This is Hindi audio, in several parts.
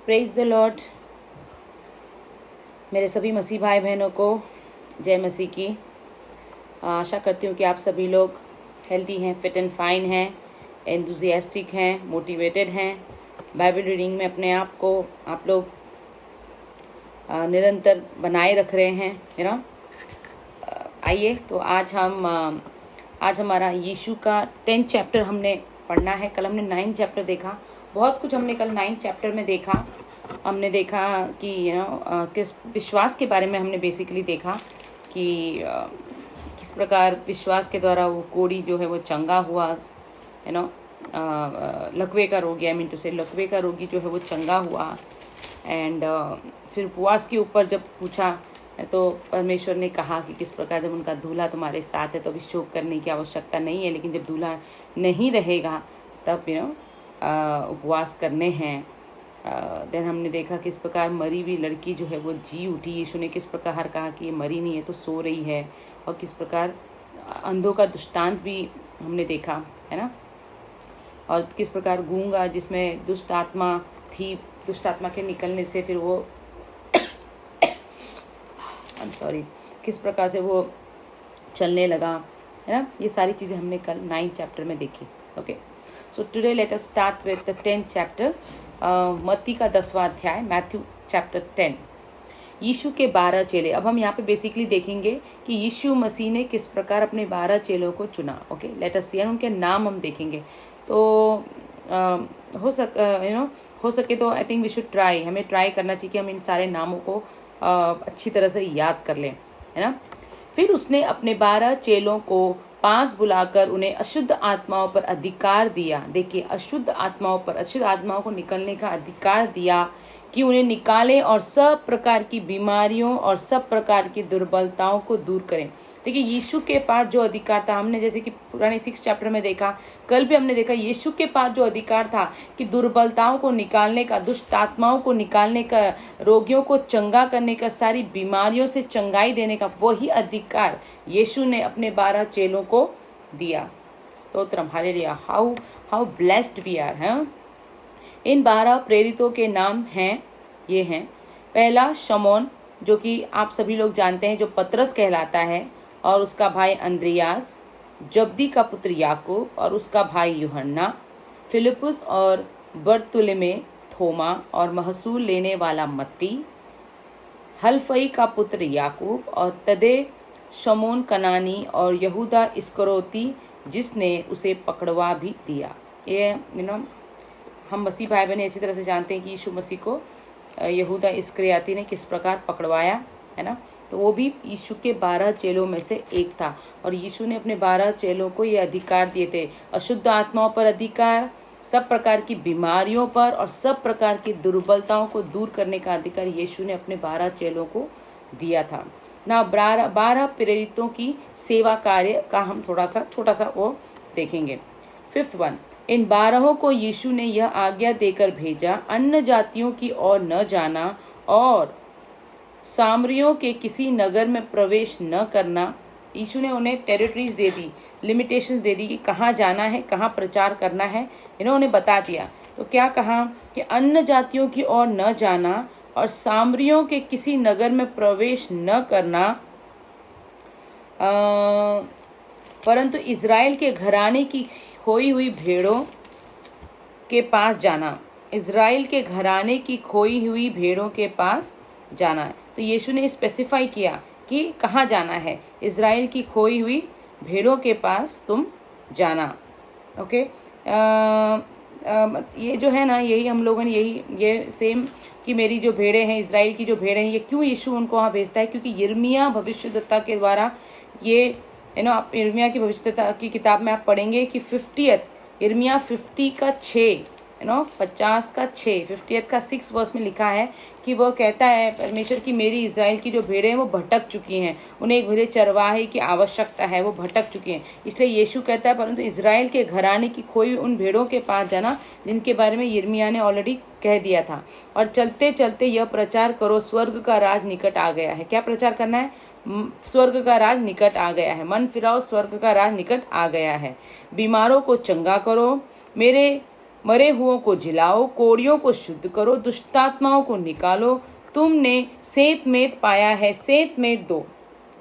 Praise the Lord. मेरे सभी मसीह भाई बहनों को जय मसीह की। आशा करती हूँ कि आप सभी लोग हेल्दी हैं, फिट एंड फाइन हैं, एंथुजियास्टिक हैं, मोटिवेटेड हैं। बाइबल रीडिंग में अपने आप को आप लोग निरंतर बनाए रख रहे हैं, यू नो। आइए तो आज हमारा यीशु का 10th चैप्टर हमने पढ़ना है। कल हमने 9th चैप्टर देखा। बहुत कुछ हमने कल 9th चैप्टर में देखा। हमने देखा कि किस विश्वास के बारे में हमने बेसिकली देखा कि किस प्रकार विश्वास के द्वारा वो कोढ़ी जो है वो चंगा हुआ, लकवे का रोगी, आई मीन टू से लकवे का रोगी जो है वो चंगा हुआ। एंड फिर उपवास के ऊपर जब पूछा तो परमेश्वर ने कहा कि किस प्रकार जब उनका दूल्हा तुम्हारे साथ है तो अभी शोक करने की आवश्यकता नहीं है, लेकिन जब दूल्हा नहीं रहेगा तब उपवास करने हैं। देन हमने देखा किस प्रकार मरी हुई लड़की जो है वो जी उठी। यीशु ने किस प्रकार कहा कि ये मरी नहीं है तो सो रही है। और किस प्रकार अंधों का दृष्टांत भी हमने देखा, है ना। और किस प्रकार गूंगा जिसमें दुष्ट आत्मा थी, दुष्ट आत्मा के निकलने से फिर वो किस प्रकार से वो चलने लगा, है ना। ये सारी चीज़ें हमने कल 9th चैप्टर में देखी। Okay, so today let us start with the 10th chapter. मत्ती का 10वां अध्याय, मैथ्यू चैप्टर 10। यीशु के 12 चेले। अब हम यहाँ पे बेसिकली देखेंगे कि यीशु मसीह ने किस प्रकार अपने 12 चेलों को चुना। ओके, लेट अस सी, उनके नाम हम देखेंगे। तो हो सके तो I think we should try, हमें ट्राई करना चाहिए कि हम इन सारे नामों को अच्छी तरह से याद कर लें, है ना। फिर उसने अपने 12 चेलों को पास बुलाकर उन्हें अशुद्ध आत्माओं पर अधिकार दिया। देखिए, अशुद्ध आत्माओं को निकलने का अधिकार दिया कि उन्हें निकालें और सब प्रकार की बीमारियों और सब प्रकार की दुर्बलताओं को दूर करें। देखिए, यीशु के पास जो अधिकार था, हमने जैसे कि पुराने 6 चैप्टर में देखा, कल भी हमने देखा, यीशु के पास जो अधिकार था कि दुर्बलताओं को निकालने का, दुष्ट आत्माओं को निकालने का, रोगियों को चंगा करने का, सारी बीमारियों से चंगाई देने का, वही अधिकार यीशु ने अपने 12 चेलों को दिया। स्तोत्रम, hallelujah. How blessed we are, हैं। इन 12 प्रेरितों के नाम ये हैं। पहला शमौन, जो कि आप सभी लोग जानते हैं, जो पतरस कहलाता है, और उसका भाई अंद्रियास, जब्दी का पुत्र याकूब और उसका भाई यूहन्ना, फिलिपुस और बरतुलमे, थोमा और महसूल लेने वाला मत्ती, हल्फई का पुत्र याकूब और तदे, शमौन कनानी और यहूदा इस्करियोती जिसने उसे पकड़वा भी दिया। ये हम मसीह भाई बहन अच्छी तरह से जानते हैं कि यीशु मसीह को यहूदा इस्करियोती ने किस प्रकार पकड़वाया, है ना। तो वो भी यीशु के 12 चेलों में से एक था। और यीशु ने अपने 12 चेलों को ये अधिकार दिए थे, अशुद्ध आत्माओं पर अधिकार, सब प्रकार की बीमारियों पर और सब प्रकार की दुर्बलताओं को दूर करने का अधिकार यीशु ने अपने 12 चेलों को दिया था ना। 12 प्रेरितों की सेवा कार्य का हम छोटा सा वो देखेंगे। 5th वन, इन 12 को यीशु ने यह आज्ञा देकर भेजा, अन्य जातियों की ओर न जाना और सामरियों के किसी नगर में प्रवेश न करना। यीशु ने उन्हें टेरिटरीज दे दी, लिमिटेशंस दे दी कि कहाँ जाना है, कहाँ प्रचार करना है, इन्होंने बता दिया। तो क्या कहा कि अन्य जातियों की ओर न जाना और सामरियों के किसी नगर में प्रवेश न करना, परंतु इज़राइल के घराने की खोई हुई भेड़ों के पास जाना। इज़राइल के घराने की खोई हुई भेड़ों के पास जाना है। तो यीशु ने स्पेसिफाई किया कि कहाँ जाना है, इज़राइल की खोई हुई भेड़ों के पास तुम जाना। ओके, ये जो है ना, यही हम लोगों ने ये सेम कि मेरी जो भेड़ें हैं, इज़राइल की जो भेड़ें हैं, ये क्यों यीशु उनको वहाँ भेजता है, क्योंकि यिर्मयाह भविष्यद्वक्ता के द्वारा ये आप यिर्मयाह की भविष्यद्वक्ता की किताब में आप पढ़ेंगे कि 50th यिर्मयाह 50 का 6 50 का 6 50th का 6 वर्स में लिखा है कि वो कहता है परमेश्वर की मेरी इज़राइल की जो भेड़ें हैं वो भटक चुकी हैं, उन्हें एक भले चरवाहे की आवश्यकता है, वो भटक चुकी हैं। इसलिए यीशु कहता है परंतु इज़राइल के घराने की खोई उन भेड़ों के पास जाना जिनके बारे में यिर्मयाह ने ऑलरेडी कह दिया था। और चलते चलते यह प्रचार करो, स्वर्ग का राज निकट आ गया है। क्या प्रचार करना है? स्वर्ग का राज निकट आ गया है। मन फिराओ, स्वर्ग का राज निकट आ गया है। बीमारों को चंगा करो, मेरे मरे हुओं को जिलाओ, कोड़ियों को शुद्ध करो, दुष्टात्माओं को निकालो। तुमने सेंत मेंत पाया है, सेंत मेंत दो।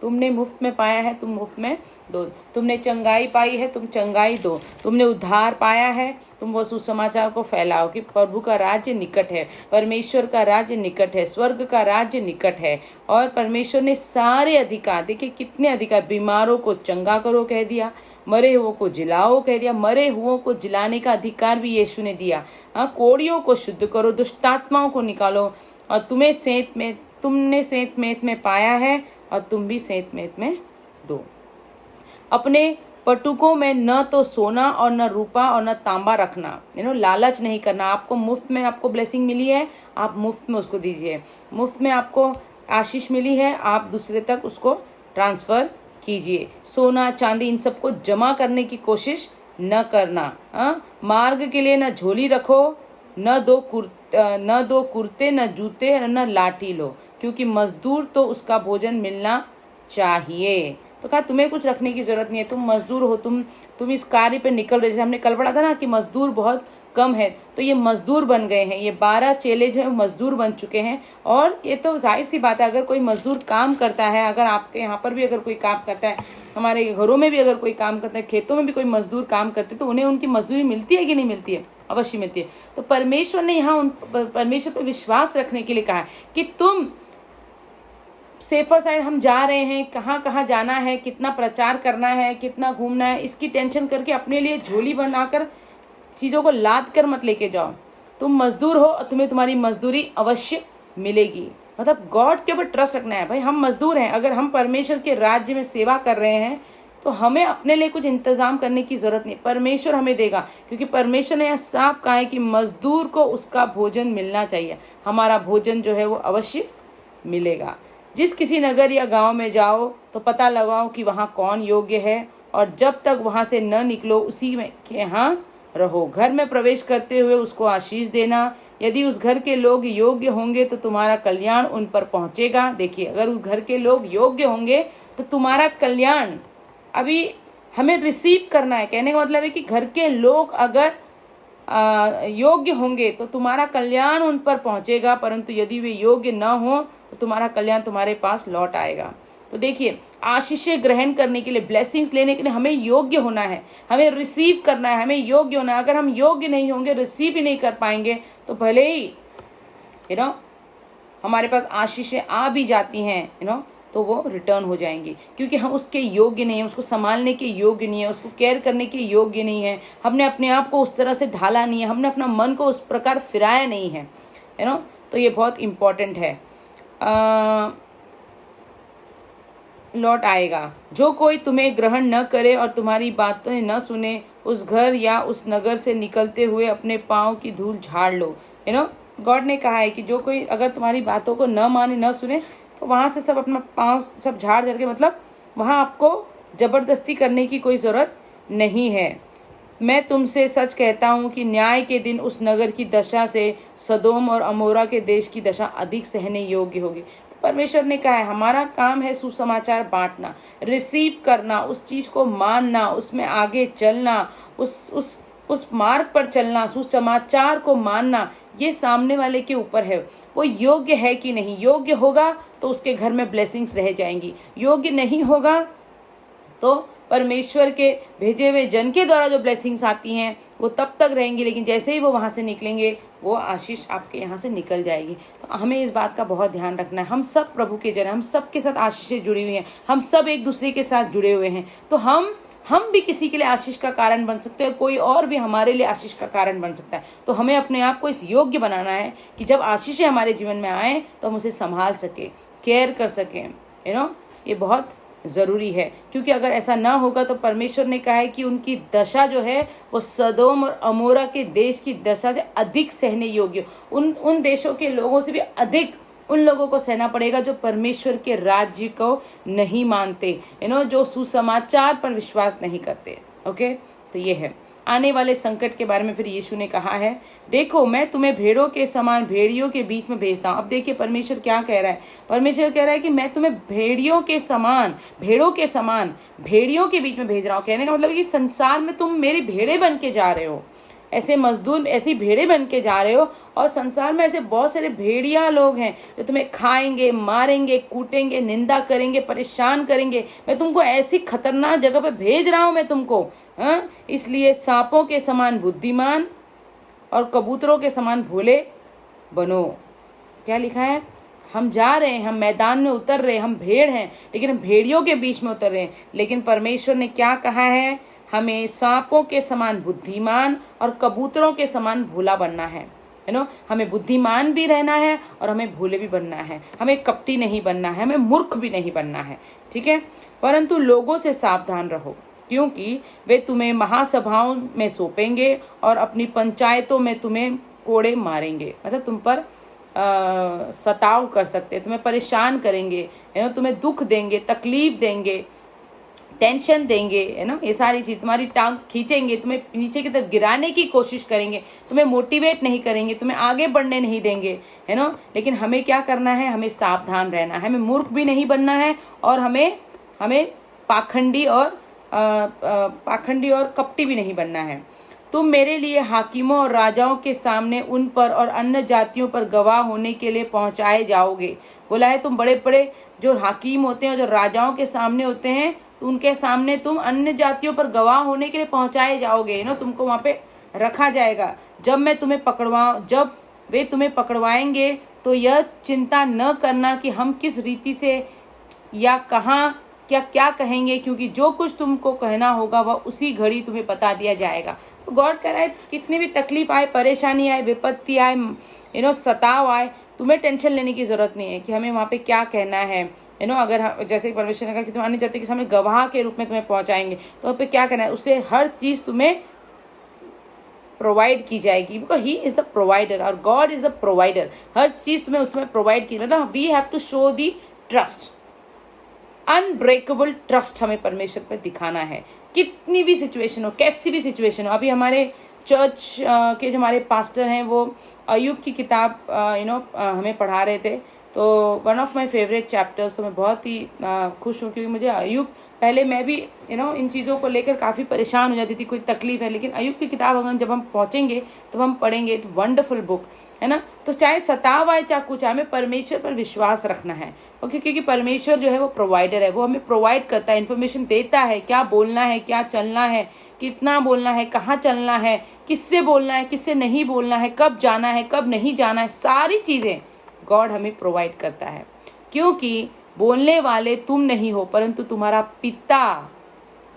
तुमने मुफ्त में पाया है, तुम मुफ्त में दो। तुमने चंगाई पाई है, तुम चंगाई दो। तुमने उद्धार पाया है, तुम वो सुसमाचार को फैलाओ कि प्रभु का राज्य निकट है, परमेश्वर का राज्य निकट है, स्वर्ग का राज्य निकट है। और परमेश्वर ने सारे अधिकार, देखिए कितने अधिकार, बीमारों को चंगा करो कह दिया, मरे हुओं को जिलाओ कह दिया, मरे हुओं को जिलाने का अधिकार भी यीशु ने दिया। हाँ, कोड़ियों को शुद्ध करो, दुष्टात्माओं को निकालो। और तुमने सेंत मेंत में पाया है और तुम भी सेंत मेंत में दो। अपने पटुकों में न तो सोना और न रूपा और न तांबा रखना, लालच नहीं करना। आपको मुफ्त में आपको ब्लेसिंग मिली है, आप मुफ्त में उसको दीजिए। मुफ्त में आपको आशीष मिली है, आप दूसरे तक उसको ट्रांसफर कीजिए। सोना चांदी इन सबको जमा करने की कोशिश न करना। मार्ग के लिए न झोली रखो, न दो कुर्ते, न जूते, न लाठी लो, क्योंकि मजदूर तो उसका भोजन मिलना चाहिए। तो कहा तुम्हें कुछ रखने की जरूरत नहीं है, तुम मजदूर हो, तुम इस कार्य पे निकल रहे। जैसे हमने कल पढ़ा था ना कि मजदूर बहुत कम है, तो ये मजदूर बन गए हैं। ये 12 चेले जो है मजदूर बन चुके हैं। और ये तो जाहिर सी बात है, अगर कोई मजदूर काम करता है, अगर आपके यहाँ पर भी अगर कोई काम करता है, हमारे घरों में भी अगर कोई काम करता है, खेतों में भी कोई मजदूर काम करते, तो उन्हें उनकी मजदूरी मिलती है कि नहीं मिलती है? अवश्य मिलती है। तो परमेश्वर ने यहाँ परमेश्वर पर विश्वास रखने के लिए कहा कि तुम सेफर साइड हम जा रहे हैं, कहाँ कहाँ जाना है, कितना प्रचार करना है, कितना घूमना है, इसकी टेंशन करके अपने लिए झोली बनाकर चीजों को लाद कर मत लेके जाओ। तुम मजदूर हो और तुम्हें तुम्हारी मजदूरी अवश्य मिलेगी। मतलब गॉड के ऊपर ट्रस्ट रखना है। भाई हम मजदूर हैं, अगर हम परमेश्वर के राज्य में सेवा कर रहे हैं तो हमें अपने लिए कुछ इंतजाम करने की जरूरत नहीं, परमेश्वर हमें देगा। क्योंकि परमेश्वर ने यह साफ कहा है कि मजदूर को उसका भोजन मिलना चाहिए। हमारा भोजन जो है वो अवश्य मिलेगा। जिस किसी नगर या गांव में जाओ तो पता लगाओ कि वहां कौन योग्य है, और जब तक वहां से न निकलो उसी में के यहाँ रहो। घर में प्रवेश करते हुए उसको आशीष देना। यदि उस घर के लोग योग्य होंगे तो तुम्हारा कल्याण उन पर पहुंचेगा। देखिए, अगर उस घर के लोग योग्य होंगे तो तुम्हारा कल्याण, अभी हमें रिसीव करना है। कहने का मतलब है कि घर के लोग अगर योग्य होंगे तो तुम्हारा कल्याण उन पर पहुंचेगा, परंतु यदि वे योग्य न हो तो तुम्हारा कल्याण तुम्हारे पास लौट आएगा। तो देखिए, आशीषें ग्रहण करने के लिए, ब्लेसिंग्स लेने के लिए हमें योग्य होना है, हमें रिसीव करना है, हमें योग्य होना है। अगर हम योग्य नहीं होंगे, रिसीव ही नहीं कर पाएंगे, तो भले ही हमारे पास आशीषें आ भी जाती हैं तो वो रिटर्न हो जाएंगी, क्योंकि हम उसके योग्य नहीं है, उसको संभालने के योग्य नहीं है, उसको केयर करने के योग्य नहीं है। हमने अपने आप को उस तरह से ढाला नहीं है, हमने अपना मन को उस प्रकार फिराया नहीं है, तो ये बहुत इंपॉर्टेंट है। लौट आएगा। जो कोई तुम्हें ग्रहण न करे और तुम्हारी बातें न सुने, उस घर या उस नगर से निकलते हुए अपने पाँव की धूल झाड़ लो। गॉड ने कहा है कि जो कोई अगर तुम्हारी बातों को न माने, न सुने, तो वहां से सब अपना पाँव सब झाड़ के, मतलब वहां आपको जबरदस्ती करने की कोई जरूरत नहीं है। मैं तुमसे सच कहता हूँ कि न्याय के दिन उस नगर की दशा से सदोम और अमोरा के देश की दशा अधिक सहने योग्य होगी। तो परमेश्वर ने कहा है, हमारा काम है सुसमाचार बांटना, रिसीव करना, उस चीज को मानना, उसमें आगे चलना, उस मार्ग पर चलना, सुसमाचार को मानना। ये सामने वाले के ऊपर है, वो योग्य है कि नहीं। योग्य होगा तो उसके घर में ब्लेसिंग्स रह जाएंगी, योग्य नहीं होगा तो परमेश्वर के भेजे हुए जन के द्वारा जो ब्लेसिंग्स आती हैं वो तब तक रहेंगी, लेकिन जैसे ही वो वहां से निकलेंगे वो आशीष आपके यहाँ से निकल जाएगी। तो हमें इस बात का बहुत ध्यान रखना है। हम सब प्रभु के जन, हम सब के साथ आशीषें जुड़ी हुई हैं, हम सब एक दूसरे के साथ जुड़े हुए हैं। तो हम भी किसी के लिए आशीष का कारण बन सकते हैं और कोई और भी हमारे लिए आशीष का कारण बन सकता है। तो हमें अपने आप को इस योग्य बनाना है कि जब आशीषें हमारे जीवन में आए तो हम उसे संभाल सके, केयर कर सकें। ये बहुत जरूरी है, क्योंकि अगर ऐसा ना होगा तो परमेश्वर ने कहा है कि उनकी दशा जो है वो सदोम और अमोरा के देश की दशा से अधिक सहने योग्य, उन देशों के लोगों से भी अधिक उन लोगों को सहना पड़ेगा जो परमेश्वर के राज्य को नहीं मानते, जो सुसमाचार पर विश्वास नहीं करते। ओके, तो ये है आने वाले संकट के बारे में। फिर यीशु ने कहा है, देखो मैं तुम्हें भेड़ों के समान भेड़ियों के बीच में भेजता हूँ। अब देखिए परमेश्वर क्या कह रहा है। परमेश्वर कह रहा है कि मैं तुम्हें भेड़ों के समान भेड़ियों के बीच में भेज रहा हूँ। कहने का मतलब है कि संसार में तुम मेरी भेड़े बन के जा रहे हो। ऐसे मजदूर, ऐसी भेड़े बन के जा रहे हो, और संसार में ऐसे बहुत सारे भेड़िया लोग हैं जो तुम्हें खाएंगे, मारेंगे, कूटेंगे, निंदा करेंगे, परेशान करेंगे। मैं तुमको ऐसी खतरनाक जगह पे भेज रहा हूं मैं तुमको। इसलिए सांपों के समान बुद्धिमान और कबूतरों के समान भोले बनो। क्या लिखा है? हम जा रहे हैं, हम मैदान में उतर रहे हैं, हम भेड़ हैं, लेकिन हम भेड़ियों के बीच में उतर रहे हैं। लेकिन परमेश्वर ने क्या कहा है? हमें सांपों के समान बुद्धिमान और कबूतरों के समान भोला बनना है नो। हमें बुद्धिमान भी रहना है और हमें भोले भी बनना है। हमें कपटी नहीं बनना है, हमें मूर्ख भी नहीं बनना है, ठीक है। परंतु लोगों से सावधान रहो, क्योंकि वे तुम्हें महासभाओं में सौंपेंगे और अपनी पंचायतों में तुम्हें कोड़े मारेंगे। मतलब तुम पर सताव कर सकते, तुम्हें परेशान करेंगे, है ना, तुम्हें दुख देंगे, तकलीफ देंगे, टेंशन देंगे, है ना, ये सारी चीज, तुम्हारी टांग खींचेंगे, तुम्हें नीचे की तरफ गिराने की कोशिश करेंगे, तुम्हें मोटिवेट नहीं करेंगे, तुम्हें आगे बढ़ने नहीं देंगे, है ना। लेकिन हमें क्या करना है? हमें सावधान रहना है, हमें मूर्ख भी नहीं बनना है, और हमें पाखंडी और कपटी भी नहीं बनना है। तुम मेरे लिए हाकिमों और राजाओं के सामने उन पर और अन्य जातियों पर गवाह होने के लिए पहुंचाए जाओगे। बोला है तुम बड़े बड़े जो हाकिम होते हैं, जो राजाओं के सामने होते हैं, तो उनके सामने तुम अन्य जातियों पर गवाह होने के लिए पहुंचाए जाओगे ना। तुमको वहां पे रखा जाएगा। जब वे तुम्हें पकड़वाएंगे तो यह चिंता न करना कि हम किस रीति से या कहाँ क्या कहेंगे, क्योंकि जो कुछ तुमको कहना होगा वह उसी घड़ी तुम्हें बता दिया जाएगा। तो गॉड कह रहा है कितनी भी तकलीफ आए, परेशानी आए, विपत्ति आए, सताव आए, तुम्हें टेंशन लेने की जरूरत नहीं है कि हमें वहां पे क्या कहना है। अगर जैसे परमेश्वर ने कहा कि तुम अन्य जाति के सामने गवाह के रूप में तुम्हें पहुंचाएंगे, तो वहाँ पे क्या करना है? उससे हर चीज तुम्हें प्रोवाइड की जाएगी, because he is the provider और गॉड इज द प्रोवाइडर। हर चीज तुम्हें उसमें प्रोवाइड की, मतलब we have to show the trust, unbreakable trust हमें परमेश्वर पर दिखाना है। कितनी भी सिचुएशन हो, कैसी भी सिचुएशन हो। अभी हमारे चर्च के जो हमारे पास्टर हैं वो अय्यूब की किताब हमें पढ़ा रहे थे। तो one of my favourite chapters, तो मैं बहुत ही खुश हूँ, क्योंकि मुझे अय्यूब, पहले मैं भी इन चीज़ों को लेकर काफ़ी परेशान हो जाती थी, कोई तकलीफ है, लेकिन अय्यूब की किताब अगर जब हम पहुँचेंगे तो हम पढ़ेंगे, इट वंडरफुल बुक, है ना। तो चाहे सताव आए चाहे कुछ आए, हमें परमेश्वर पर विश्वास रखना है, ओके, क्योंकि परमेश्वर जो है वो प्रोवाइडर है। वो हमें प्रोवाइड करता है, इन्फॉर्मेशन देता है, क्या बोलना है, क्या चलना है, कितना बोलना है, कहाँ चलना है, किससे बोलना है, किससे नहीं बोलना है, कब जाना है, कब नहीं जाना है, सारी चीज़ें गॉड हमें प्रोवाइड करता है। क्योंकि बोलने वाले तुम नहीं हो, परंतु तुम्हारा पिता,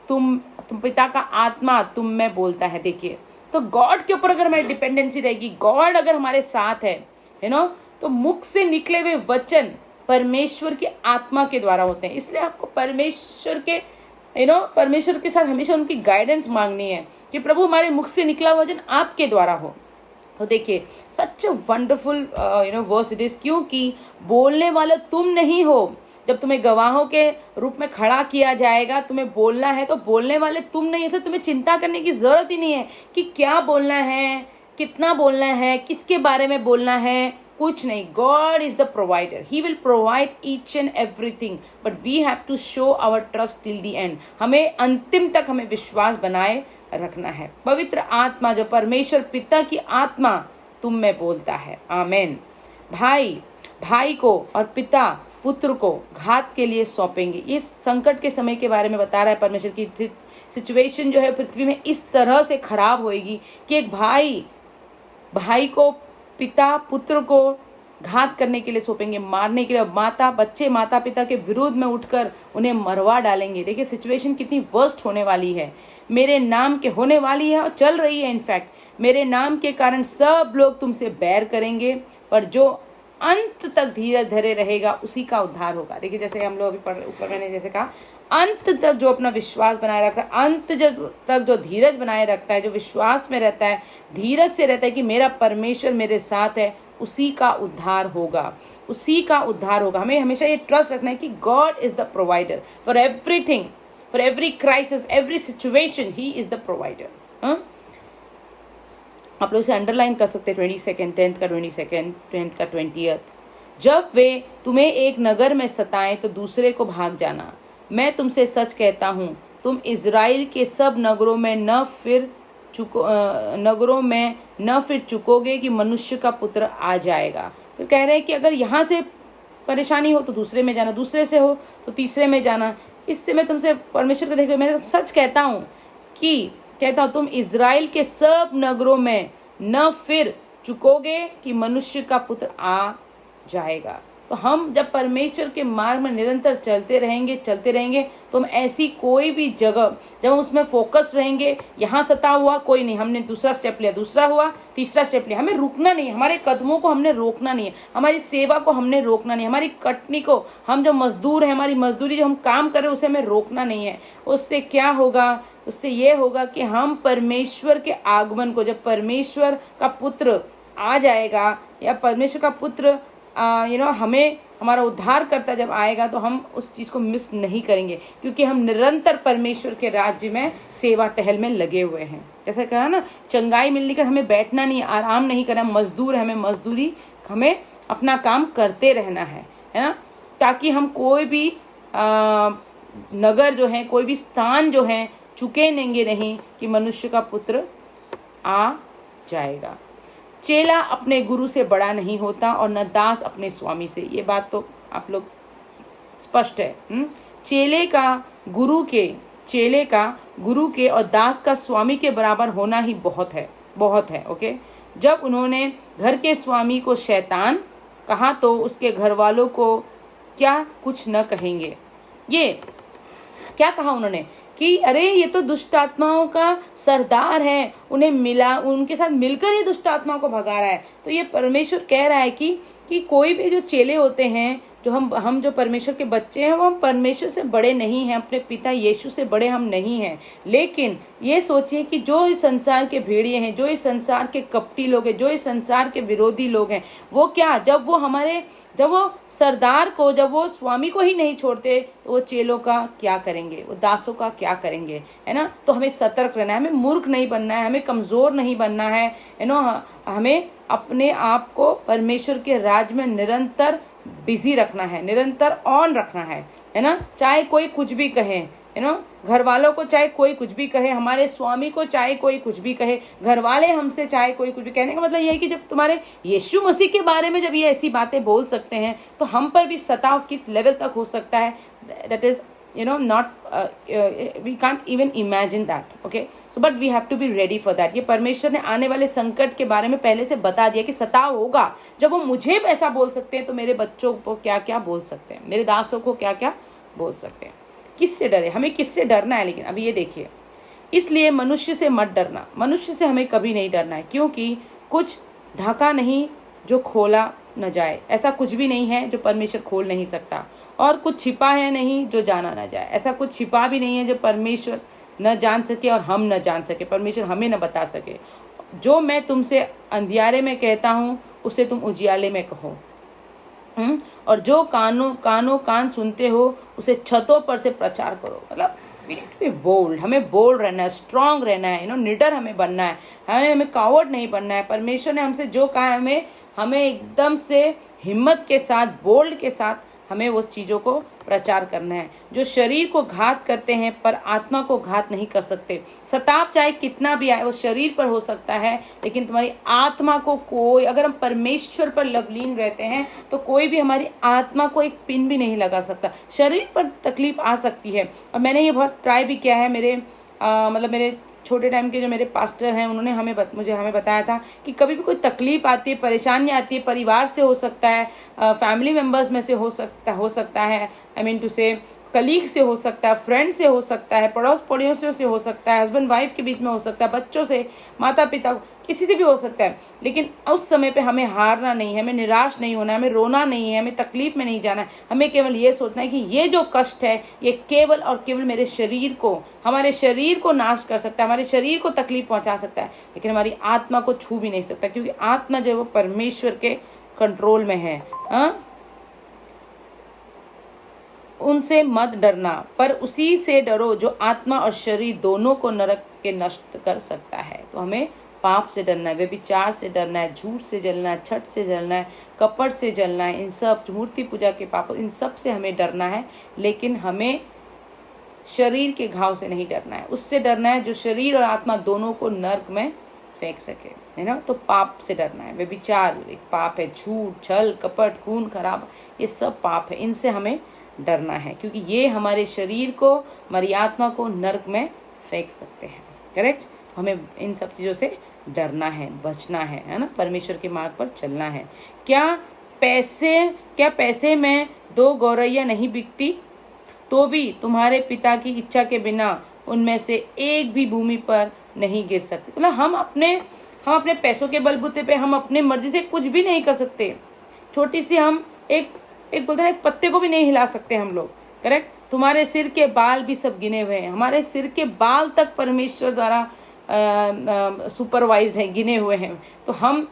तुम पिता का आत्मा तुम में बोलता है। देखिए, तो गॉड के ऊपर अगर हमारी डिपेंडेंसी रहेगी, गॉड अगर हमारे साथ है ना, तो मुख से निकले हुए वचन परमेश्वर की आत्मा के द्वारा होते हैं। इसलिए आपको परमेश्वर के साथ हमेशा उनकी गाइडेंस मांगनी है कि प्रभु हमारे मुख से निकला वचन आपके द्वारा हो। तो देखिए, such a wonderful verse it is, क्योंकि बोलने वाला तुम नहीं हो। जब तुम्हें गवाहों के रूप में खड़ा किया जाएगा, तुम्हें बोलना है, तो बोलने वाले तुम नहीं है। तो तुम्हें चिंता करने की जरूरत ही नहीं है कि क्या बोलना है, कितना बोलना है, किसके बारे में बोलना है, कुछ नहीं। God is the provider, he will provide each and everything, but we have to show our trust till the end. हमें अंतिम तक हमें विश्वास बनाए रखना है। पवित्र आत्मा, जो परमेश्वर पिता की आत्मा तुम में बोलता है। आमेन। भाई को और पिता पुत्र को घात के लिए सौंपेंगे। ये संकट के समय के बारे में बता रहा है परमेश्वर की सिचुएशन जो है पृथ्वी में इस तरह से खराब होएगी कि एक भाई को पिता पुत्र को घात करने के लिए सौंपेंगे, मारने के लिए। बच्चे माता पिता के विरुद्ध में उठकर उन्हें मरवा डालेंगे। देखिए सिचुएशन कितनी वर्स्ट होने वाली है, मेरे नाम के होने वाली है और चल रही है। इनफैक्ट मेरे नाम के कारण सब लोग तुमसे बैर करेंगे, पर जो अंत तक धीरज धरे रहेगा उसी का उद्धार होगा। देखिए जैसे हम लोग अभी ऊपर मैंने जैसे कहा, अंत तक जो अपना विश्वास बनाए रखता है, अंत तक जो धीरज बनाए रखता है, जो विश्वास में रहता है, धीरज से रहता है कि मेरा परमेश्वर मेरे साथ है, उसी का उद्धार होगा, उसी का उद्धार होगा। हमें हमेशा ये ट्रस्ट रखना है कि God is the provider for everything, for every crisis, every situation, he is the provider. आप लोग इसे अंडरलाइन कर सकते हैं, 22 10th का 22 10th का 20th। जब वे तुम्हें एक नगर में सताएं तो दूसरे को भाग जाना। मैं तुमसे सच कहता हूँ, तुम इज़राइल के सब नगरों में न फिर नगरों में न फिर चुकोगे कि मनुष्य का पुत्र आ जाएगा। फिर कह रहे हैं कि अगर यहाँ से परेशानी हो तो दूसरे में जाना, दूसरे से हो तो तीसरे में जाना। इससे मैं तुमसे परमेश्वर को देखो, मैं सच कहता हूँ तुम इज़राइल के सब नगरों में न फिर चुकोगे कि मनुष्य का पुत्र आ जाएगा। तो हम जब परमेश्वर के मार्ग में निरंतर चलते रहेंगे तो हम ऐसी कोई भी जगह जब हम उसमें फोकस रहेंगे, यहाँ सता हुआ कोई नहीं, हमने दूसरा स्टेप लिया, दूसरा हुआ, तीसरा स्टेप लिया, हमें रुकना नहीं है, हमारे कदमों को हमने रोकना नहीं है, हमारी सेवा को हमने रोकना नहीं है, हमारी कटनी को, हम जो मजदूर हैं, हमारी मजदूरी जो हम काम कर रहे हैं उसे हमें रोकना नहीं है। उससे क्या होगा? उससे ये होगा कि हम परमेश्वर के आगमन को, जब परमेश्वर का पुत्र आ जाएगा या परमेश्वर का पुत्र हमें हमारा उद्धार करता जब आएगा तो हम उस चीज को मिस नहीं करेंगे, क्योंकि हम निरंतर परमेश्वर के राज्य में सेवा टहल में लगे हुए हैं। जैसा कहा ना, चंगाई मिलने का हमें बैठना नहीं, आराम नहीं करना, मजदूर है, हमें अपना काम करते रहना है ना, ताकि हम कोई भी नगर जो है, कोई भी स्थान जो है चुके नहीं कि मनुष्य का पुत्र आ जाएगा। चेला अपने गुरु से बड़ा नहीं होता और न दास अपने स्वामी से। ये बात तो आप लोग स्पष्ट है। चेले का गुरु के और दास का स्वामी के बराबर होना ही बहुत है। ओके, जब उन्होंने घर के स्वामी को शैतान कहा तो उसके घर वालों को क्या कुछ न कहेंगे। ये क्या कहा उन्होंने कि अरे ये तो दुष्ट आत्माओं का सरदार है, उनके साथ मिलकर ये दुष्ट आत्माओं को भगा रहा है। तो ये परमेश्वर कह रहा है कि कोई भी जो चेले होते हैं, जो हम जो परमेश्वर के बच्चे हैं, वो हम परमेश्वर से बड़े नहीं हैं, अपने पिता यीशु से बड़े हम नहीं हैं। लेकिन ये सोचिए कि जो इस संसार के भेड़िए हैं, जो इस संसार के कपटी लोग हैं, जो इस संसार के विरोधी लोग हैं, वो क्या, जब वो सरदार को, जब वो स्वामी को ही नहीं छोड़ते तो वो चेलों का क्या करेंगे, वो दासों का क्या करेंगे, है ना। तो हमें सतर्क रहना है, हमें मूर्ख नहीं बनना है, हमें कमजोर नहीं बनना है ना। हमें अपने आप को परमेश्वर के राज में निरंतर बिजी रखना है, निरंतर ऑन रखना है ना। चाहे कोई कुछ भी कहे, घर वालों को चाहे कोई कुछ भी कहे, हमारे स्वामी को चाहे कोई कुछ भी कहे, घर वाले हमसे चाहे कोई कुछ भी, कहने का मतलब यह है कि जब तुम्हारे यीशु मसीह के बारे में जब ये ऐसी बातें बोल सकते हैं तो हम पर भी सताव किस लेवल तक हो सकता है। That is not we can't even imagine that. Okay, so but we have to be ready for that. ये परमेश्वर ने आने वाले संकट के बारे में पहले से बता दिया कि सताव होगा। जब वो मुझे ऐसा बोल सकते हैं तो मेरे बच्चों को क्या क्या बोल सकते हैं, मेरे दासों को क्या क्या बोल सकते हैं। किससे डरे, हमें किससे डरना है। लेकिन अभी ये देखिए, इसलिए मनुष्य से मत डरना, मनुष्य से हमें कभी नहीं डरना है, क्योंकि कुछ ढका नहीं जो खोला न जाए। ऐसा कुछ भी नहीं है जो परमेश्वर खोल नहीं सकता, और कुछ छिपा है नहीं जो जाना न जाए। ऐसा कुछ छिपा भी नहीं है जो परमेश्वर न जान सके और हम न जान सके, परमेश्वर हमें न बता सके। जो मैं तुमसे अंधियारे में कहता हूँ उसे तुम उजियाले में कहो, और जो कान सुनते हो उसे छतों पर से प्रचार करो। मतलब we need to be bold, हमें बोल्ड रहना है, स्ट्रांग रहना है, निडर हमें बनना है, हमें कावर्ड नहीं बनना है। परमेश्वर ने हमसे जो कहा है हमें एकदम से हिम्मत के साथ, बोल्ड के साथ हमें उस चीजों को प्रचार करना है। जो शरीर को घात करते हैं पर आत्मा को घात नहीं कर सकते। सताव चाहे कितना भी आए वो शरीर पर हो सकता है, लेकिन तुम्हारी आत्मा को कोई, अगर हम परमेश्वर पर लवलीन रहते हैं तो कोई भी हमारी आत्मा को एक पिन भी नहीं लगा सकता। शरीर पर तकलीफ आ सकती है, और मैंने ये बहुत ट्राई भी किया है। मेरे छोटे टाइम के जो मेरे पास्टर हैं उन्होंने हमें बताया था कि कभी भी कोई तकलीफ आती है, परेशानी आती है, परिवार से हो सकता है, फैमिली मेंबर्स में से हो सकता है, आई मीन टू से कलीग से हो सकता है, फ्रेंड से हो सकता है, पड़ोस पड़ोसियों से हो सकता है, हस्बैंड वाइफ के बीच में हो सकता है, बच्चों से, माता पिता, किसी से भी हो सकता है। लेकिन उस समय पे हमें हारना नहीं है, हमें निराश नहीं होना है, हमें रोना नहीं है, हमें तकलीफ में नहीं जाना है। हमें केवल ये सोचना है कि ये जो कष्ट है ये केवल और केवल मेरे शरीर को, हमारे शरीर को नाश कर सकता है, हमारे शरीर को तकलीफ पहुंचा सकता है, लेकिन हमारी आत्मा को छू भी नहीं सकता, क्योंकि आत्मा जो है वो परमेश्वर के कंट्रोल में है। उनसे मत डरना, पर उसी से डरो जो आत्मा और शरीर दोनों को नरक के नष्ट कर सकता है। तो हमें पाप से डरना है, व्यभिचार से डरना है, झूठ से जलना है, छठ से जलना है, कपट से जलना है, इन सब मूर्ति पूजा के पाप, इन सब से हमें डरना है। लेकिन हमें शरीर के घाव से नहीं डरना है, उससे डरना है जो शरीर और आत्मा दोनों को नर्क में फेंक सके, है ना। तो पाप से डरना है, व्यभिचार एक पाप है, झूठ, छल, कपट, खून खराब, ये सब पाप है, इनसे हमें डरना है, क्योंकि ये हमारे शरीर को, हमारी आत्मा को नर्क में फेंक सकते हैं। करेक्ट। हमें इन सब चीजों से डरना है, बचना है ना, परमेश्वर के मार्ग पर चलना है। क्या पैसे में 2 गौरैया नहीं बिकती, तो भी तुम्हारे पिता की इच्छा के बिना उनमें से एक भी भूमि पर नहीं गिर सकती। मतलब हम अपने पैसों के बलबूते पे हम अपने मर्जी से कुछ भी नहीं कर सकते। छोटी सी हम एक बोलते हैं एक पत्ते को भी नहीं हिला सकते हम लोग। करेक्ट। तुम्हारे सिर के बाल भी सब गिने हुए हैं, हमारे सिर के बाल तक परमेश्वर द्वारा सुपरवाइज्ड है, गिने हुए हैं। तो हम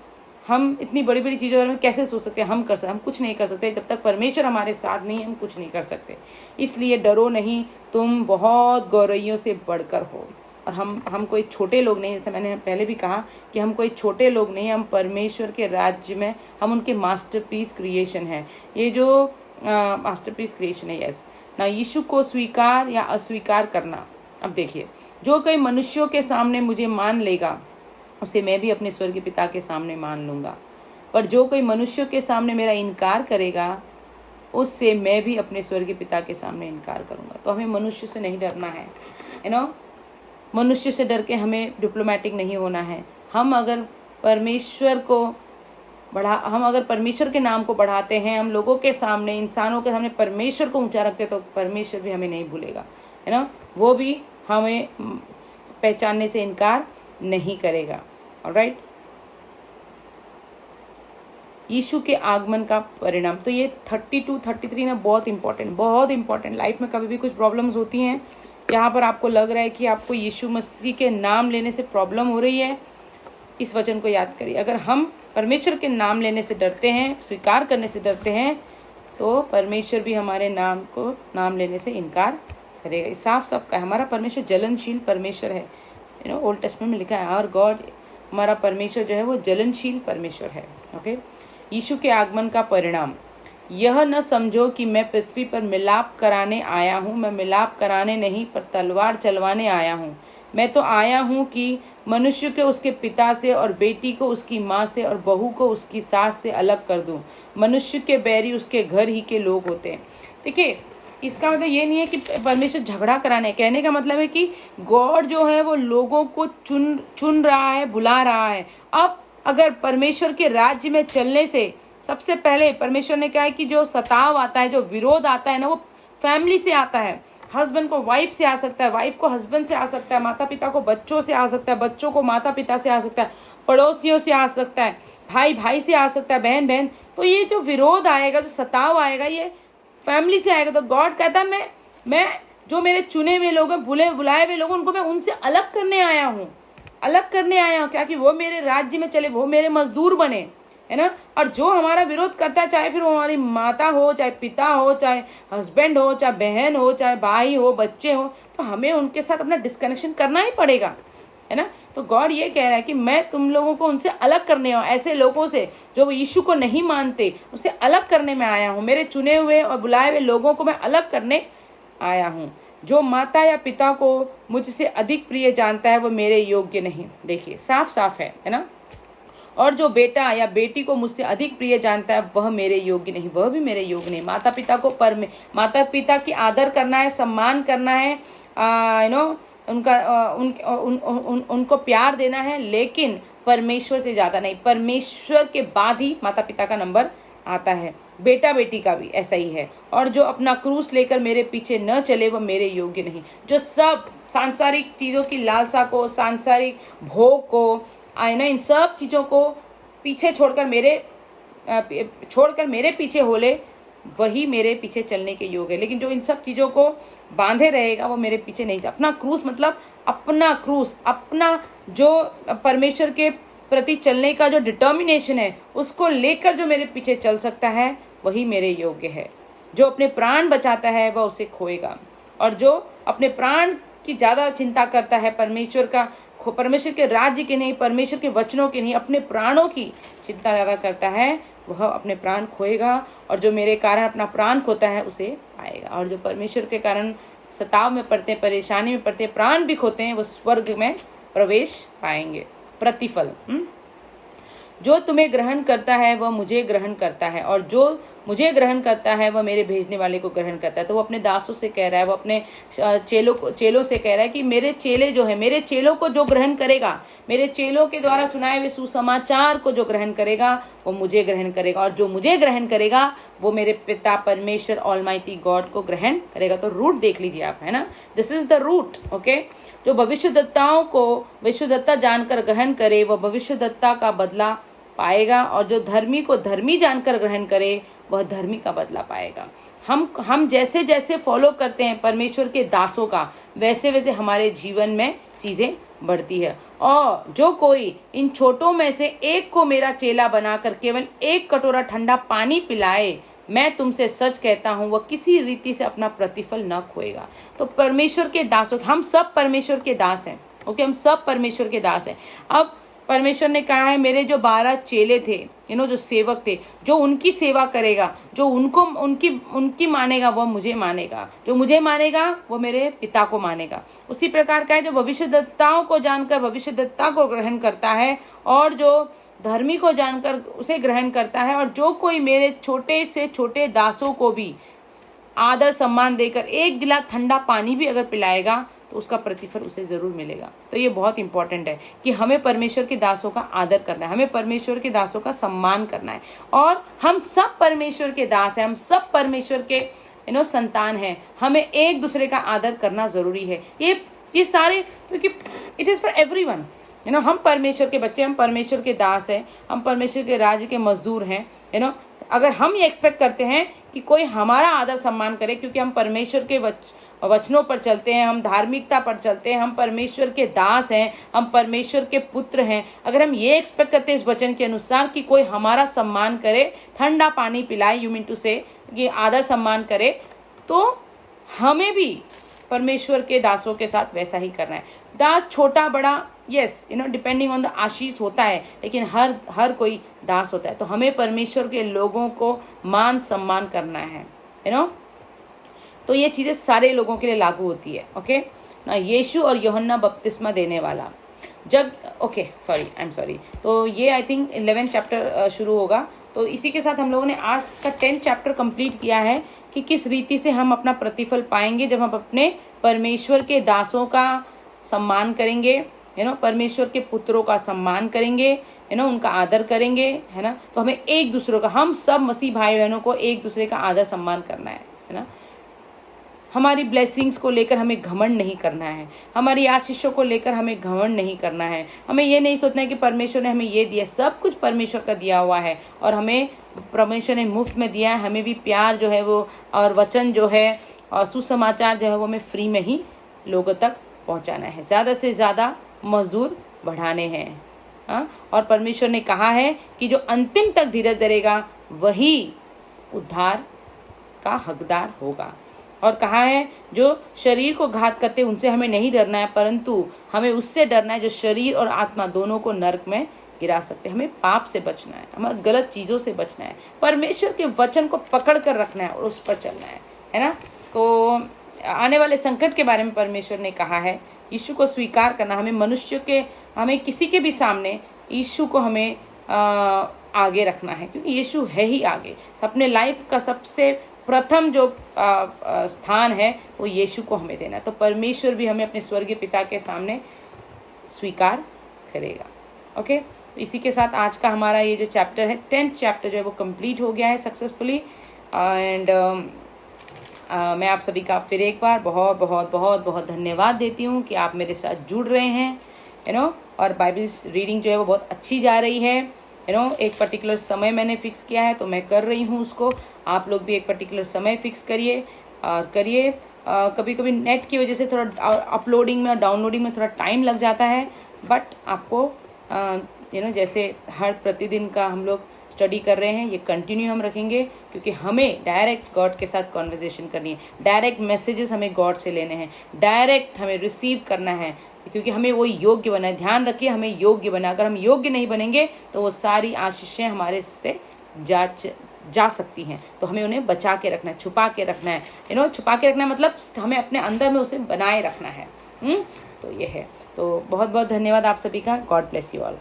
इतनी बड़ी बड़ी चीजों में कैसे सोच सकते हैं? हम कुछ नहीं कर सकते। जब तक परमेश्वर हमारे साथ नहीं है, हम कुछ नहीं कर सकते। इसलिए डरो नहीं, तुम बहुत गौरैयों से बढ़कर हो। और हम कोई छोटे लोग नहीं, जैसे मैंने पहले भी कहा कि हम कोई छोटे लोग नहीं, हम परमेश्वर के राज्य में, हम उनके मास्टरपीस क्रिएशन है। ये जो मास्टरपीस क्रिएशन है, यस ना। यीशु को स्वीकार या अस्वीकार करना। अब देखिए, जो कोई मनुष्यों के सामने मुझे मान लेगा, उसे मैं भी अपने स्वर्गीय पिता के सामने मान लूंगा। पर जो कोई मनुष्यों के सामने मेरा इनकार करेगा, उससे मैं भी अपने स्वर्गीय पिता के सामने इनकार करूंगा। तो हमें मनुष्य से नहीं डरना है, यू नो। मनुष्य से डर के हमें डिप्लोमेटिक नहीं होना है। हम अगर परमेश्वर के नाम को बढ़ाते हैं, हम लोगों के सामने, इंसानों के सामने परमेश्वर को ऊंचा रखते, तो परमेश्वर भी हमें नहीं भूलेगा, है ना। वो भी हमें पहचानने से इनकार नहीं करेगा। ऑलराइट। यीशु के आगमन का परिणाम। तो ये 32, 33 ना बहुत इंपॉर्टेंट। लाइफ में कभी भी कुछ प्रॉब्लम्स होती हैं, यहाँ पर आपको लग रहा है कि आपको यीशु मसीह के नाम लेने से प्रॉब्लम हो रही है, इस वचन को याद करिए। अगर हम परमेश्वर के नाम लेने से डरते हैं, स्वीकार करने से डरते हैं, तो परमेश्वर भी हमारे नाम लेने से इनकार करेगा। साफ साफ का हमारा परमेश्वर जलनशील परमेश्वर है। यू नो, ओल्ड टेस्टमेंट में लिखा है, आवर गॉड, हमारा परमेश्वर जो है वो जलनशील परमेश्वर है। ओके। यीशु के आगमन का परिणाम। यह न समझो कि मैं पृथ्वी पर मिलाप कराने आया हूँ। मैं मिलाप कराने नहीं, पर तलवार चलवाने आया हूँ। मैं तो आया हूँ कि मनुष्य को उसके पिता से, और बेटी को उसकी माँ से, और बहू को उसकी सास से अलग कर दूं। मनुष्य के बैरी उसके घर ही के लोग होते हैं। देखिए, इसका मतलब ये नहीं है कि परमेश्वर झगड़ा कराने, कहने का मतलब है कि गॉड जो है वो लोगों को चुन रहा है, बुला रहा है। अब अगर परमेश्वर के राज्य में चलने से सबसे पहले परमेश्वर ने कहा है कि जो सताव आता है, जो विरोध आता है ना, वो फैमिली से आता है। हस्बैंड को वाइफ से आ सकता है, वाइफ को हस्बैंड से आ सकता है, माता पिता को बच्चों से आ सकता है, बच्चों को माता पिता से आ सकता है, पड़ोसियों से आ सकता है, भाई भाई से आ सकता है, बहन बहन। तो ये जो विरोध आएगा, जो सताव आएगा, ये फैमिली से आएगा। तो गॉड कहता है मैं जो मेरे चुने हुए लोग हैं, बुलाए हुए लोग, उनको मैं उनसे अलग करने आया हूँ, क्या कि वो मेरे राज्य में चले, वो मेरे मजदूर बने, है ना। और जो हमारा विरोध करता है, चाहे फिर वो हमारी माता हो, चाहे पिता हो, चाहे हस्बैंड हो, चाहे बहन हो, चाहे भाई हो, बच्चे हो, तो हमें उनके साथ अपना डिस्कनेक्शन करना ही पड़ेगा, है ना। तो गॉड ये कह रहा है कि मैं तुम लोगों को उनसे अलग करने आया हूं, ऐसे लोगों से जो यीशु को नहीं मानते, उससे अलग करने में आया हूं। मेरे चुने हुए और बुलाए हुए लोगों को मैं अलग करने आया हूं। जो माता या पिता को मुझसे अधिक प्रिय जानता है, वो मेरे योग्य नहीं। देखिए, साफ साफ है ना। और जो बेटा या बेटी को मुझसे अधिक प्रिय जानता है, वह मेरे योग्य नहीं, वह भी मेरे योग्य नहीं। माता पिता को माता पिता की आदर करना है, सम्मान करना है, यू नो, उनको प्यार देना है, लेकिन परमेश्वर से ज्यादा नहीं। परमेश्वर के बाद ही माता पिता का नंबर आता है। बेटा बेटी का भी ऐसा ही है। और जो अपना क्रूस लेकर मेरे पीछे न चले, वह मेरे योग्य नहीं। जो सब सांसारिक चीजों की लालसा को, सांसारिक भोग को, इन सब चीजों को पीछे छोड़कर मेरे पीछे होले, वही मेरे पीछे चलने के योग्य है। लेकिन जो इन सब चीजों को बांधे रहेगा, वो मेरे पीछे नहीं। अपना क्रूस मतलब अपना जो परमेश्वर के प्रति चलने का जो डिटर्मिनेशन है, उसको लेकर जो मेरे पीछे चल सकता है, वही मेरे योग्य है। जो अपने प्राण बचाता है, वह उसे खोएगा। और जो अपने प्राण की ज्यादा चिंता करता है, परमेश्वर के राज्य की नहीं, परमेश्वर के वचनों की नहीं, अपने प्राणों की चिंता ज्यादा करता है, वह अपने प्राण खोएगा। और जो मेरे कारण अपना प्राण खोता है, उसे पाएगा। और जो परमेश्वर के कारण सताव में पड़ते हैं, परेशानी में पड़ते हैं, प्राण भी खोते हैं, वो स्वर्ग में प्रवेश पाएंगे। प्रतिफल, जो तुम्हें ग्रहण करता है वह मुझे ग्रहण करता है, और जो मुझे ग्रहण करता है वह मेरे भेजने वाले को ग्रहण करता है। तो वो अपने दासों से कह रहा है, वो अपने चेलों से कह रहा है कि मेरे चेले जो है, मेरे चेलों को जो ग्रहण करेगा, मेरे चेलों के द्वारा सुनाए हुए सुसमाचार को जो ग्रहण करेगा वो मुझे ग्रहण करेगा, और जो मुझे ग्रहण करेगा वो मेरे पिता परमेश्वर ऑलमाइटी गॉड को ग्रहण करेगा। तो रूट देख लीजिए आप, है ना, this is the root. Okay, जो भविष्यद्वक्ताओं को भविष्यद्वक्ता जानकर ग्रहण करे वह भविष्यद्वक्ता का बदला पाएगा, और जो धर्मी को धर्मी जानकर ग्रहण करे वह धर्मी का बदला पाएगा। हम जैसे जैसे फॉलो करते हैं परमेश्वर के दासों का, वैसे वैसे हमारे जीवन में चीजें बढ़ती है। और जो कोई इन छोटों में से एक को मेरा चेला बनाकर केवल एक कटोरा ठंडा पानी पिलाए, मैं तुमसे सच कहता हूं वह किसी रीति से अपना प्रतिफल न खोएगा। तो परमेश्वर के दासों, हम सब परमेश्वर के दास हैं। ओके, हम सब परमेश्वर के दास हैं। अब परमेश्वर ने कहा है मेरे जो 12 चेले थे, जो सेवक थे, जो उनकी सेवा करेगा, जो उनकी मानेगा वो मुझे मानेगा, जो मुझे मानेगा वो मेरे पिता को मानेगा। उसी प्रकार का है जो भविष्यद्वक्ताओं को जानकर भविष्यद्वक्ता को ग्रहण करता है, और जो धर्मी को जानकर उसे ग्रहण करता है, और जो कोई मेरे छोटे से छोटे दासों को भी आदर सम्मान देकर एक गिलास ठंडा पानी भी अगर पिलाएगा तो उसका प्रतिफल उसे जरूर मिलेगा। तो ये बहुत इंपॉर्टेंट है कि हमें परमेश्वर के दासों का आदर करना है, हमें परमेश्वर के दासों का सम्मान करना है। और हम सब परमेश्वर के दास हैं, हम सब परमेश्वर के संतान हैं, हमें एक दूसरे का आदर करना जरूरी है। ये सारे, क्योंकि इट इज फॉर एवरीवन। हम परमेश्वर के बच्चे, हम परमेश्वर के दास हैं, हम परमेश्वर के राज्य के मजदूर हैं। अगर हम ये एक्सपेक्ट करते हैं कि कोई हमारा आदर सम्मान करे क्योंकि हम परमेश्वर के वचनों पर चलते हैं, हम धार्मिकता पर चलते हैं, हम परमेश्वर के दास हैं, हम परमेश्वर के पुत्र हैं, अगर हम ये एक्सपेक्ट करते हैं इस वचन के अनुसार कि कोई हमारा सम्मान करे, ठंडा पानी पिलाए, यू मीन टू से कि आदर सम्मान करे, तो हमें भी परमेश्वर के दासों के साथ वैसा ही करना है। दास छोटा बड़ा, यस, डिपेंडिंग ऑन द आशीष होता है, लेकिन हर कोई दास होता है। तो हमें परमेश्वर के लोगों को मान सम्मान करना है, तो ये चीजें सारे लोगों के लिए लागू होती है। ओके ना, यीशु और यूहन्ना बपतिस्मा देने वाला, जब तो ये आई थिंक 11 चैप्टर शुरू होगा। तो इसी के साथ हम लोगों ने आज का 10 चैप्टर कंप्लीट किया है कि किस रीति से हम अपना प्रतिफल पाएंगे जब हम अपने परमेश्वर के दासों का सम्मान करेंगे, परमेश्वर के पुत्रों का सम्मान करेंगे, उनका आदर करेंगे, है ना। तो हमें एक दूसरे का, हम सब मसीह भाई बहनों को एक दूसरे का आदर सम्मान करना है ना। हमारी ब्लेसिंग्स को लेकर हमें घमंड नहीं करना है, हमारी आशीषों को लेकर हमें घमंड नहीं करना है। हमें ये नहीं सोचना है कि परमेश्वर ने हमें ये दिया, सब कुछ परमेश्वर का दिया हुआ है और हमें परमेश्वर ने मुफ्त में दिया है। हमें भी प्यार जो है वो, और वचन जो है, और सुसमाचार जो है वो हमें फ्री में ही लोगों तक पहुंचाना है, ज़्यादा से ज़्यादा मजदूर बढ़ाने हैं। और परमेश्वर ने कहा है कि जो अंतिम तक धीरज धरेगा वही उद्धार का हकदार होगा। और कहा है जो शरीर को घात करते उनसे हमें नहीं डरना है, परंतु हमें उससे डरना है जो शरीर और आत्मा दोनों को नरक में गिरा सकते। हमें पाप से बचना है, हमें गलत चीजों से बचना है, परमेश्वर के वचन को पकड़ कर रखना है और उस पर चलना है ना। तो आने वाले संकट के बारे में परमेश्वर ने कहा है, यीशु को स्वीकार करना, हमें किसी के भी सामने यीशु को हमें आगे रखना है, क्योंकि यीशु है ही आगे। अपने लाइफ का सबसे प्रथम जो स्थान है वो यीशु को हमें देना है। तो परमेश्वर भी हमें अपने स्वर्गीय पिता के सामने स्वीकार करेगा। ओके, तो इसी के साथ आज का हमारा ये जो चैप्टर है, 10th चैप्टर जो है वो कंप्लीट हो गया है सक्सेसफुली। एंड मैं आप सभी का फिर एक बार बहुत बहुत बहुत बहुत धन्यवाद देती हूँ कि आप मेरे साथ जुड़ रहे हैं, और बाइबल रीडिंग जो है वो बहुत अच्छी जा रही है। एक पर्टिकुलर समय मैंने फिक्स किया है तो मैं कर रही हूँ उसको। आप लोग भी एक पर्टिकुलर समय फिक्स करिए और करिए। कभी कभी नेट की वजह से थोड़ा अपलोडिंग में और डाउनलोडिंग में थोड़ा टाइम लग जाता है, बट आपको जैसे हर प्रतिदिन का हम लोग स्टडी कर रहे हैं, ये कंटिन्यू हम रखेंगे, क्योंकि हमें डायरेक्ट गॉड के साथ कॉन्वर्जेशन करनी है, डायरेक्ट मैसेजेस हमें गॉड से लेने हैं, डायरेक्ट हमें रिसीव करना है, क्योंकि हमें वो योग्य बना है। ध्यान रखिए, हमें योग्य बना, अगर हम योग्य नहीं बनेंगे तो वो सारी आशीषें हमारे से जा सकती हैं, तो हमें उन्हें बचा के रखना है, छुपा के रखना है। छुपा के रखना है मतलब हमें अपने अंदर में उसे बनाए रखना है। तो ये है। तो बहुत बहुत धन्यवाद आप सभी का। God bless you all.